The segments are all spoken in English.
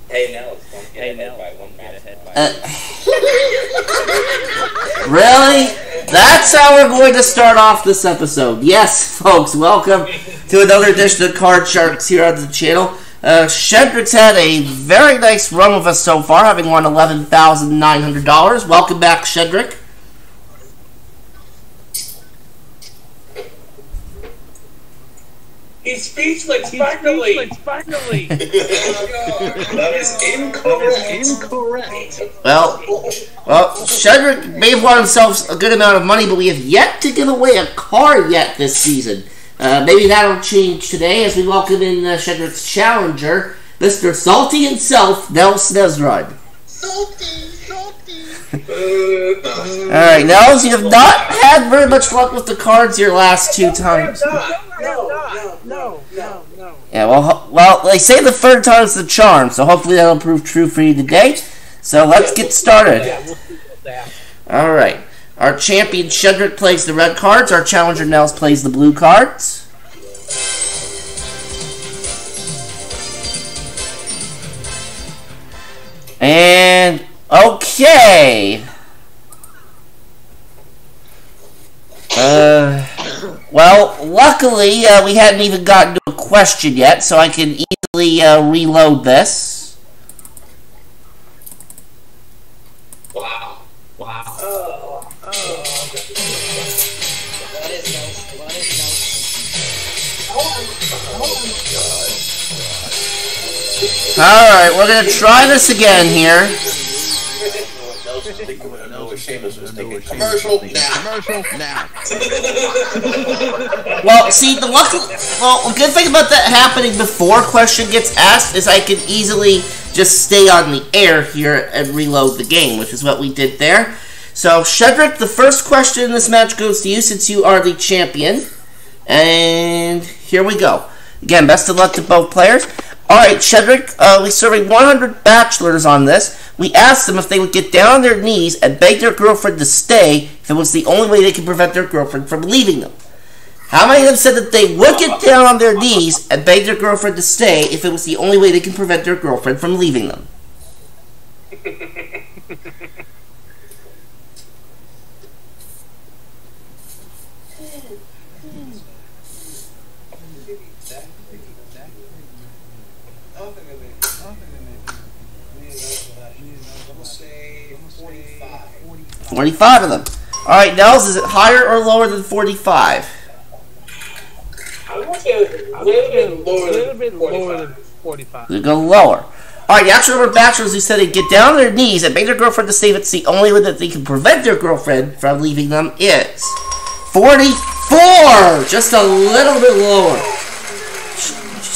Hey, now don't get ahead by one match. Really? That's how we're going to start off this episode. Yes, folks, welcome to another edition of Card Sharks here on the channel. Shedrick's had a very nice run with us so far, having won $11,900. Welcome back, Shedrick. He speaks finally. That is incorrect. Well, Shedrick may have won himself a good amount of money, but we have yet to give away a car yet this season. Maybe that'll change today as we welcome in Shedrick's challenger, Mr. Salty himself, Nels Nesrod. Salty. Alright, Nels, you have not had very much luck with the cards your last two times. No. Yeah, well, they say the third time's the charm, so hopefully that'll prove true for you today. So let's get started. Alright, our champion Shedrick plays the red cards, our challenger Nels plays the blue cards. And, okay. Well, luckily, we hadn't even gotten to a question yet, so I can easily reload this. Wow. Alright, we're gonna try this again here. Commercial now. Well, see, the good thing about that happening before question gets asked is I can easily just stay on the air here and reload the game, which is what we did there. So, Shedrick, the first question in this match goes to you since you are the champion. And here we go. Again, best of luck to both players. Alright, Shedrick, we're serving 100 bachelors on this. We asked them if they would get down on their knees and beg their girlfriend to stay if it was the only way they could prevent their girlfriend from leaving them. How many of them said that they would get down on their knees and beg their girlfriend to stay if it was the only way they can prevent their girlfriend from leaving them? I'm gonna say 45. 45 of them. Alright, Nels, is it higher or lower than 45? I want to say a little bit lower than 45. We go lower. Alright, the actual number of bachelors who said they'd get down on their knees and beg their girlfriend to stay if it's the only way that they can prevent their girlfriend from leaving them is 44! Just a little bit lower.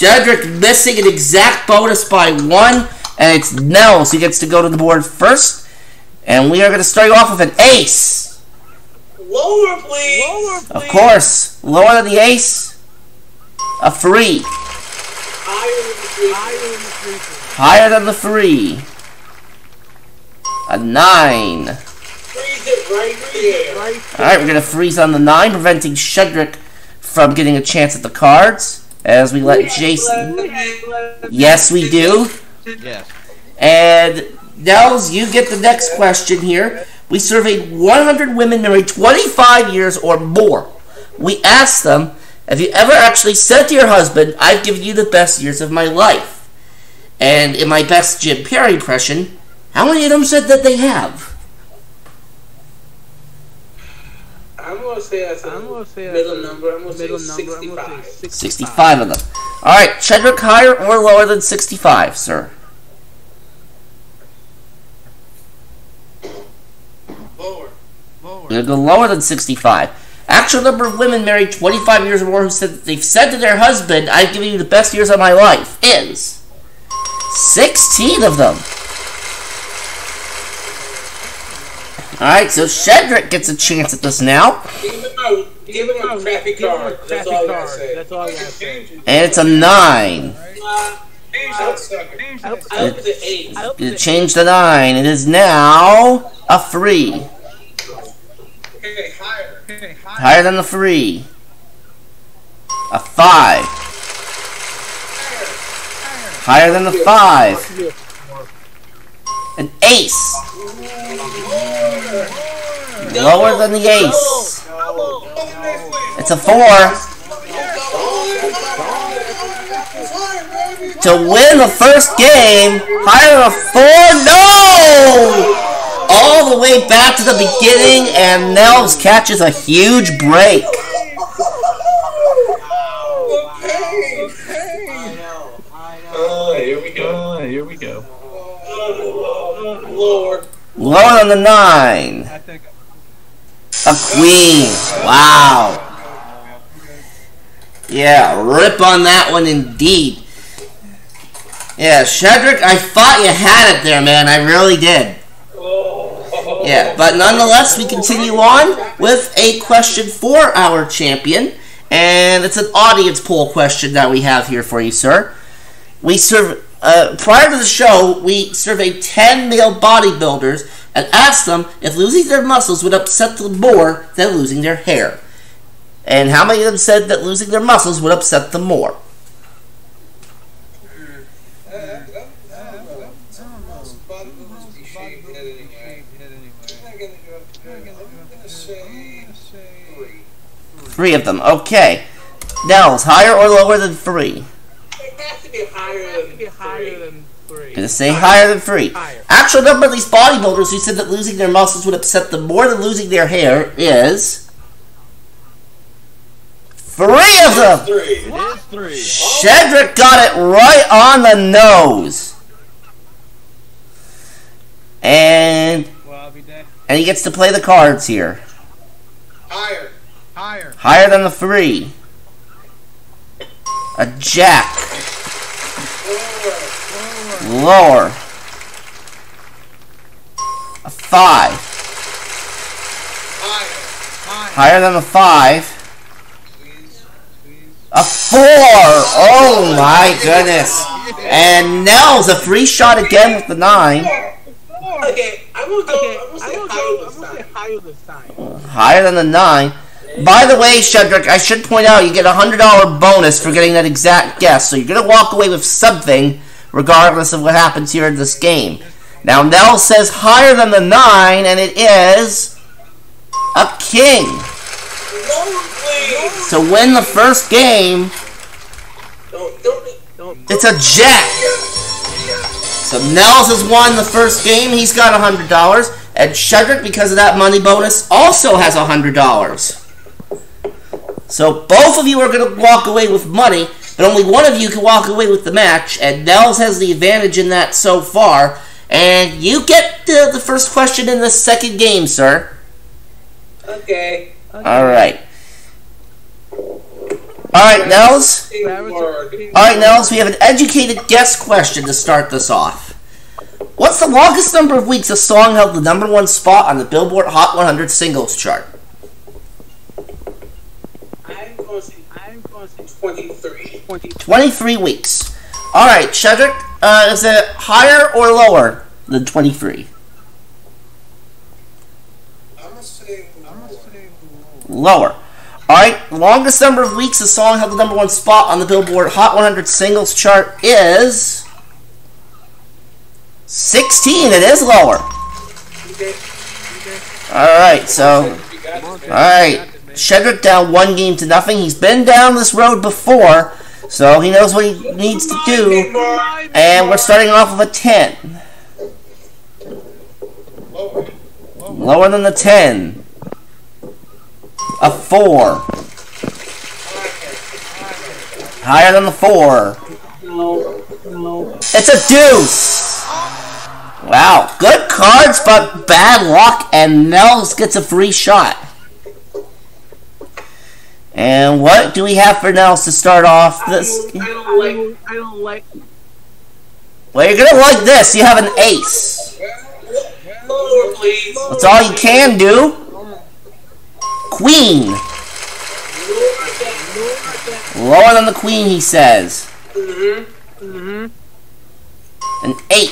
Shedrick missing an exact bonus by 1, and it's Nels who gets to go to the board first. And we are going to start you off with an ace. Lower, please. Of course. Lower than the ace. A 3. Higher than the 3. A 9. Freeze it right there. Alright, we're going to freeze on the 9, preventing Shedrick from getting a chance at the cards. As we let Jason... Yes, we do. Yes. And Nels, you get the next question here. We surveyed 100 women married 25 years or more. We asked them, have you ever actually said to your husband, I've given you the best years of my life? And in my best Jim Perry impression, how many of them said that they have? I'm gonna say that's a middle number. I'm gonna say 65. 65 of them. Alright, Shedrick, higher or lower than 65, sir? Lower. We're going to go lower than 65. Actual number of women married 25 years or more who said that they've said to their husband, I've given you the best years of my life, is 16 of them. Alright, so Shedrick gets a chance at this now. Give him a crappy card. That's all I gotta say. And it's a 9. I was an 8. You changed the 9. It is now a 3. Okay, higher. Higher than the 3. A 5. Higher than the 5. An ace. Lower than the ace. It's a 4. To win the first game, higher than a 4. No! All the way back to the beginning, and Nels catches a huge break. Here we go. Lower than the 9. A queen. Wow. Yeah, rip on that one indeed. Yeah, Shedrick, I thought you had it there, man. I really did. Yeah, but nonetheless, we continue on with a question for our champion. And it's an audience poll question that we have here for you, sir. We serve, prior to the show, we surveyed 10 male bodybuilders and asked them if losing their muscles would upset them more than losing their hair. And how many of them said that losing their muscles would upset them more? Three of them. Okay. Nels, higher or lower than 3? It has to be higher than 3. Gonna say higher than 3. Actual number of these bodybuilders who said that losing their muscles would upset them more than losing their hair is 3 of them. It is 3. Shedrick got it right on the nose. And he gets to play the cards here. Higher than the 3. A jack. Lower. A 5. Higher than the 5. A 4. Oh my goodness. And Nels a free shot again with the 9. Okay, I'm gonna say higher this time. Higher than the 9. By the way, Shedrick, I should point out you get a $100 bonus for getting that exact guess, so you're going to walk away with something regardless of what happens here in this game. Now, Nell says higher than the 9, and it is a king. To win the first game, it's a jack. So Nels has won the first game. He's got $100. And Shedrick, because of that money bonus, also has $100. So both of you are going to walk away with money, but only one of you can walk away with the match, and Nels has the advantage in that so far. And you get the first question in the second game, sir. Okay. Alright. Alright, Nels. Alright, Nels, we have an educated guess question to start this off. What's the longest number of weeks a song held the #1 spot on the Billboard Hot 100 singles chart? I'm going to say 23. 23 weeks. Alright, Shedrick, is it higher or lower than 23? I'm gonna say Lower. Alright, longest number of weeks a song held the #1 spot on the Billboard Hot 100 singles chart is 16. It is lower. Alright, so alright. Shedrick down 1 game to nothing. He's been down this road before, so he knows what he needs to do. And we're starting off with a 10. Lower than the 10. A 4. Higher than the 4. It's a deuce. Wow, good cards, but bad luck, and Nels gets a free shot. And what do we have for Nels to start off this? I don't like. Well, you're gonna like this. You have an ace. Lower, please. That's all you can do. Queen. Lower than the queen, he says. An 8.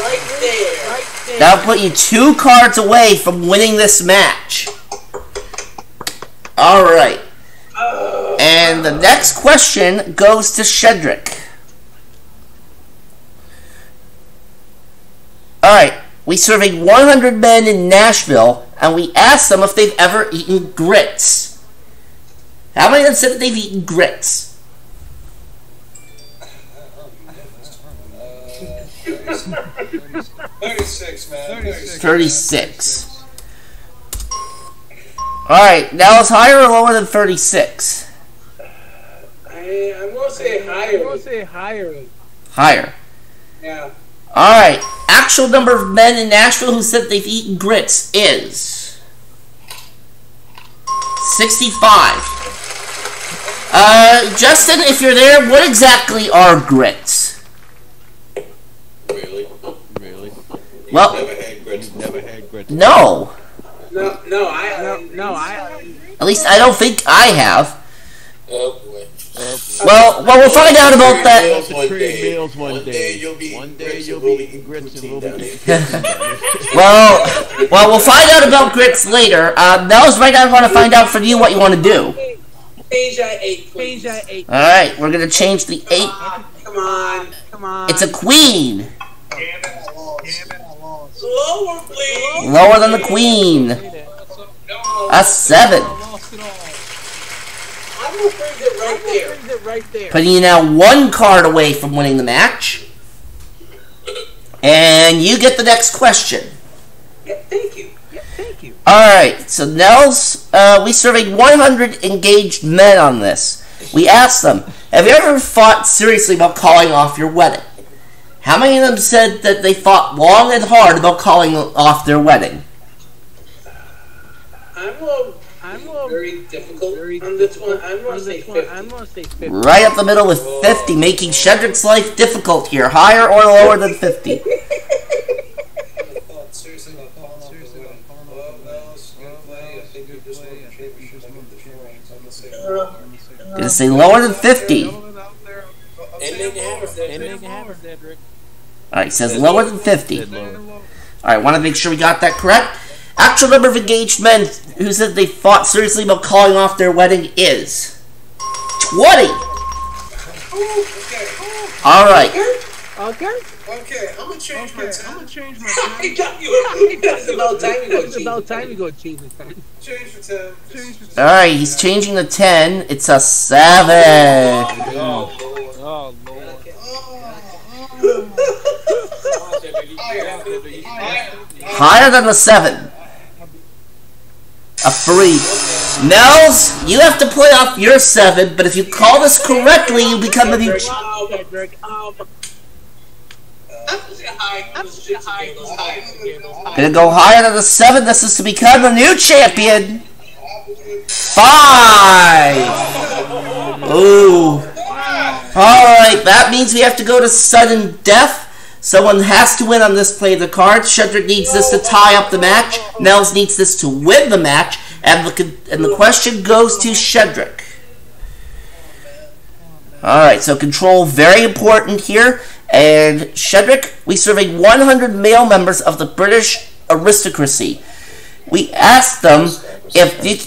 Right there. That'll put you 2 cards away from winning this match. Alright. And the next question goes to Shedrick. Alright, we surveyed 100 men in Nashville, and we asked them if they've ever eaten grits. How many of them said that they've eaten grits? 36, man. 36. Alright, now it's higher or lower than 36? I'm gonna say higher. Higher. Yeah. Alright, actual number of men in Nashville who said they've eaten grits is 65. Justin, if you're there, what exactly are grits? Really? Well, Never had grits. no. No, I. At least I don't think I have. Oh boy. Well, we'll find out about that. Meals one day you'll be eating grits and we'll be eating Well, we'll find out about grits later. Nels, right now I want to find out from you what you want to do. Phasia 8, please. Alright, we're going to change the 8. Come on. It's a queen. Lower, please. Lower than the queen. A 7. I'm gonna freeze it right there. Putting you now 1 card away from winning the match. And you get the next question. Yeah, thank you. Alright, so Nels, we surveyed 100 engaged men on this. We asked them, have you ever thought seriously about calling off your wedding? How many of them said that they thought long and hard about calling off their wedding? I'm very difficult on this one. I'm gonna say 50. Right up the middle with 50, making Shedrick's life difficult here. Higher or lower than 50? Gonna say lower than 50. Alright, he says lower than 50. Alright, want to make sure we got that correct. Actual number of engaged men who said they thought seriously about calling off their wedding is 20. Alright. Okay. Okay, I'm gonna change my time. I got you. It's about time you go cheese. Change for 10. Alright, he's changing the 10. It's a 7. Oh Higher than the 7. A 3. Nels, you have to play off your 7, but if you call this correctly, you become the new... Gonna go higher than the 7. This is to become the new champion. 5. Ooh. Alright, that means we have to go to sudden death. Someone has to win on this play of the cards. Shedrick needs this to tie up the match. Nels needs this to win the match. And the question goes to Shedrick. Alright, so control very important here. And Shedrick, we surveyed 100 male members of the British aristocracy. We asked them if the...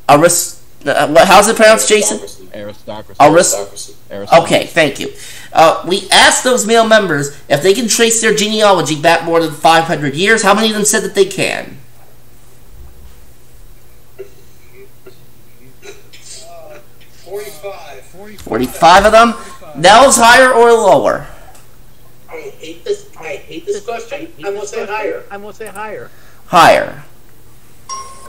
how's it pronounced, Jason? Aristocracy. Okay, thank you. We asked those male members if they can trace their genealogy back more than 500 years. How many of them said that they can? 45 of them. Nels, higher or lower? I hate this question. I'm gonna say higher. Higher.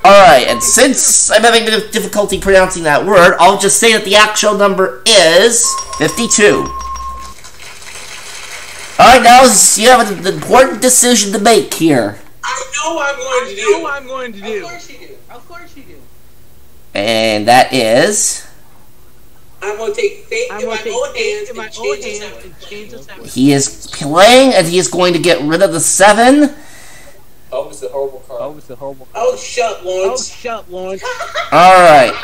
Alright, and since I'm having a bit of difficulty pronouncing that word, I'll just say that the actual number is 52. Alright, now you have an important decision to make here. I know what I'm going to do. Of course you do. And that is... I'm going to take fate in my own hands and change the 7. He is playing, and he is going to get rid of the 7. Oh, it's a horrible card. Oh, shut, Lawrence. Alright.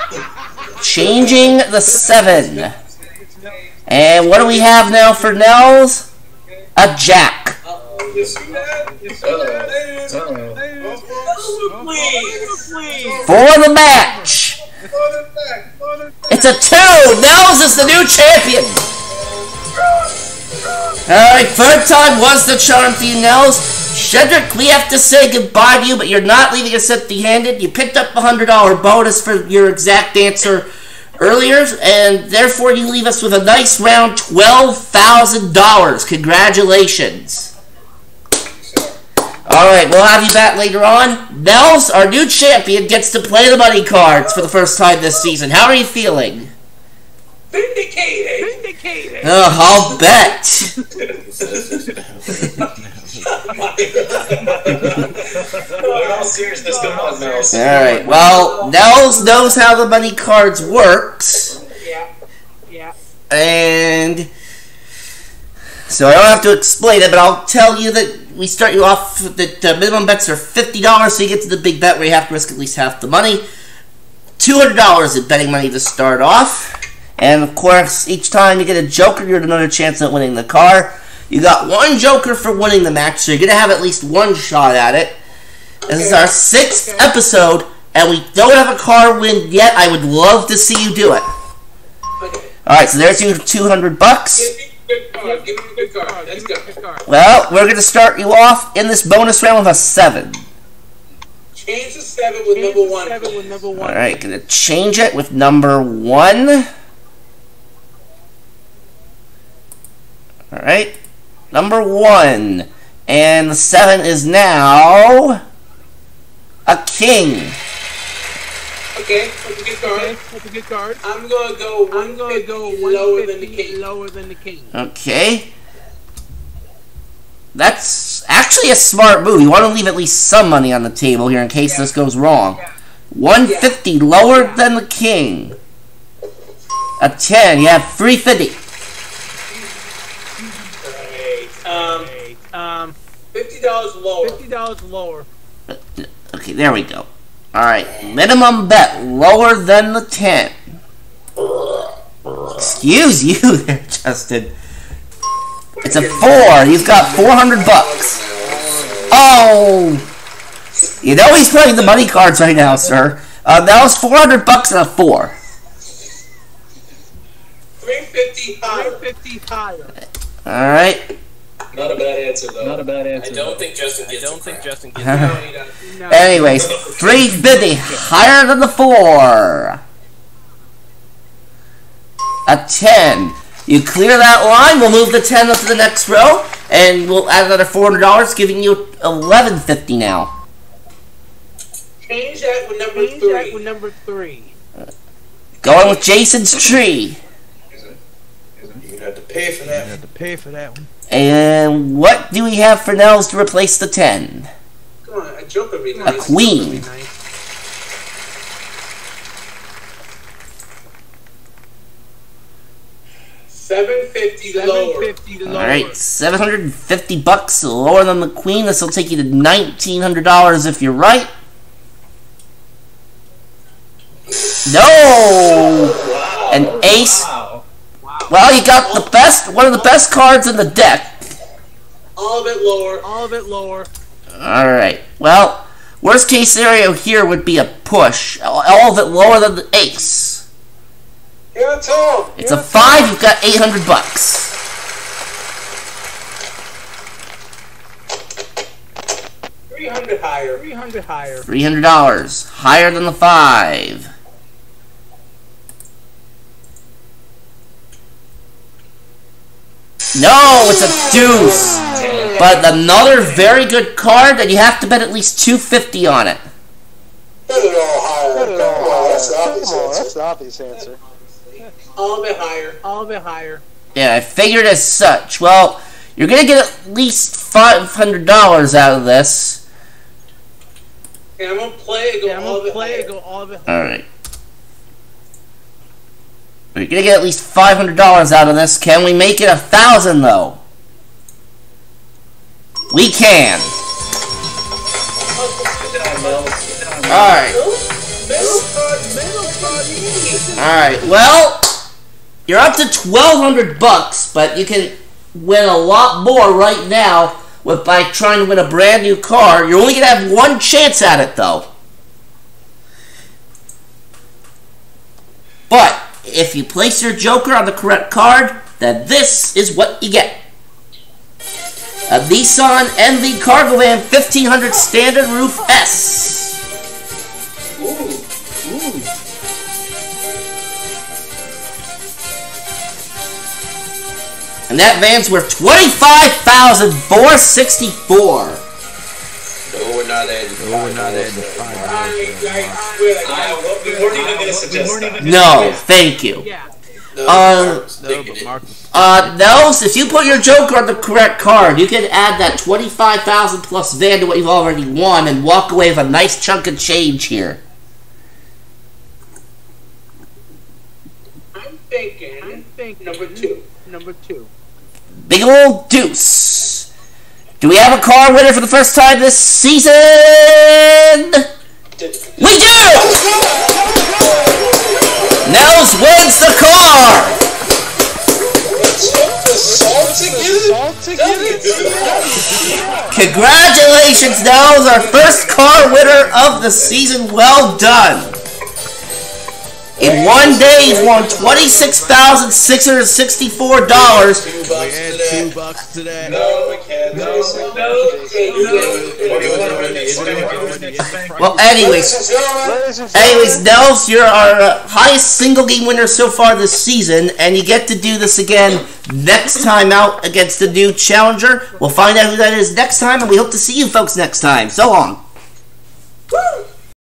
Changing the 7. And what do we have now for Nels? A jack. For the match. It's a 2. Nels is the new champion. Alright, third time was the charm for you, Nels. Shedrick, we have to say goodbye to you, but you're not leaving us empty-handed. You picked up a $100 bonus for your exact answer earlier, and therefore you leave us with a nice round $12,000. Congratulations. Alright, we'll have you back later on. Nels, our new champion, gets to play the money cards for the first time this season. How are you feeling? Vindicated. Oh, I'll bet. In all seriousness, come on, Nels. Alright, well, Nels knows how the money cards works. Yeah. And so I don't have to explain it, but I'll tell you that we start you off that minimum bets are $50, so you get to the big bet where you have to risk at least half the money. $200 in betting money to start off. And of course, each time you get a joker, you have another chance at winning the car. You got one joker for winning the match, so you're going to have at least one shot at it. This is our 6th episode, and we don't have a car win yet. I would love to see you do it. Alright, so there's your $200. Give me a good card. Let's go. Well, we're going to start you off in this bonus round with a 7. Change the 7 with number 1. Alright, going to change it with number 1. Alright, number 1. And the 7 is now a king. Okay, that's a good card. I'm gonna go 150 lower than the king. Okay. That's actually a smart move. You want to leave at least some money on the table here in case this goes wrong. 150 lower than the king. A 10. You have 350. $50 lower. Okay, there we go. Alright, minimum bet lower than the 10. Excuse you there, Justin. It's a 4. You've got $400. Oh! You know he's playing the money cards right now, sir. That was $400 and a 4. 350 higher. Alright. Not a bad answer, though. I don't think Justin gets it. Anyways, 350 higher than the 4. A 10. You clear that line, we'll move the 10 up to the next row, and we'll add another $400, giving you $1150 now. Change that with number 3. Going with Jason's tree. You're gonna have to pay for that one. And what do we have for Nels to replace the 10? Come on, a joker would be A nice. queen. $750 lower. Alright, $750 lower than the queen. This will take you to $1,900 if you're right. No! Wow. An ace. Well, you got the best, one of the best cards in the deck. All of it lower. Alright, well, worst case scenario here would be a push. All of it lower than the ace. Yeah, Tom. It's a 5, you've got $800. $300 higher. $300 higher than the 5. No, it's a deuce. But another very good card, and you have to bet at least $250 on it. Put it all higher. That's the obvious answer. All of it higher. Yeah, I figured as such. Well, you're going to get at least $500 out of this. Okay, I'm going to play it, go all of it higher. Alright. You're going to get at least $500 out of this. Can we make it 1,000 though? We can. Alright. Alright, well, you're up to $1,200, but you can win a lot more right now by trying to win a brand new car. You're only going to have one chance at it, though. But if you place your joker on the correct card, then this is what you get. a Nissan NV Cargo Van 1500 Standard Roof S. Ooh. And that van's worth $25,464. No, we're not adding. No, we're not adding the $5. We weren't even going to suggest that. No, thank you. Yeah. No, but Mark. Nels, if you put your joker on the correct card, you can add that $25,000 plus van to what you've already won and walk away with a nice chunk of change here. I'm thinking number two. Big old deuce. Do we have a car winner for the first time this season? We do! Nels wins the car! Congratulations, Nels, our first car winner of the season. Well done. In one day, he's won $26,664. $2 to that. No, we can't. Well, anyways, Nels, you're our highest single game winner so far this season, and you get to do this again next time out against the new challenger. We'll find out who that is next time, and we hope to see you folks next time. So long.